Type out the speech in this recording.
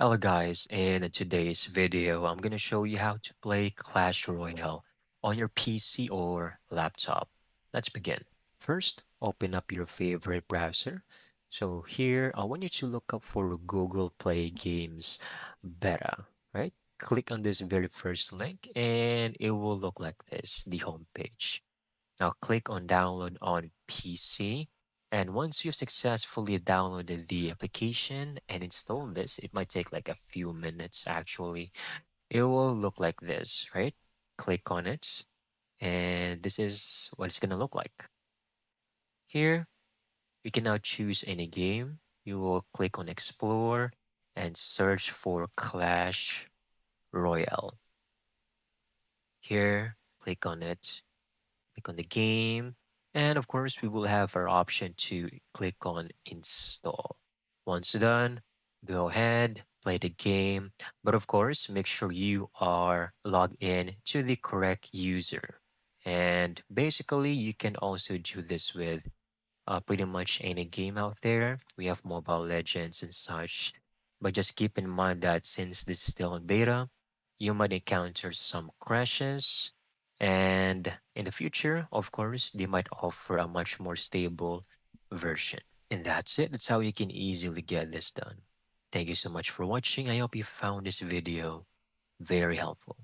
Hello guys, in today's video, I'm gonna show you how to play Clash Royale on your PC or laptop. Let's begin. First, open up your favorite browser. So here, I want you to look up for Google Play Games Beta, right? Click on this very first link and it will look like this, the home page. Now click on download on PC. And once you've successfully downloaded the application and installed this, it might take like a few minutes actually. It will look like this, right? Click on it, and this is what it's gonna look like. Here, you can now choose any game. You will click on Explore and search for Clash Royale. Here, click on it. Click on the game. And of course, we will have our option to click on install. Once done, go ahead, play the game. But of course, make sure you are logged in to the correct user. And basically, you can also do this with pretty much any game out there. We have Mobile Legends and such. But just keep in mind that since this is still in beta, you might encounter some crashes. And in the future, of course, they might offer a much more stable version. And that's it. That's how you can easily get this done. Thank you so much for watching. I hope you found this video very helpful.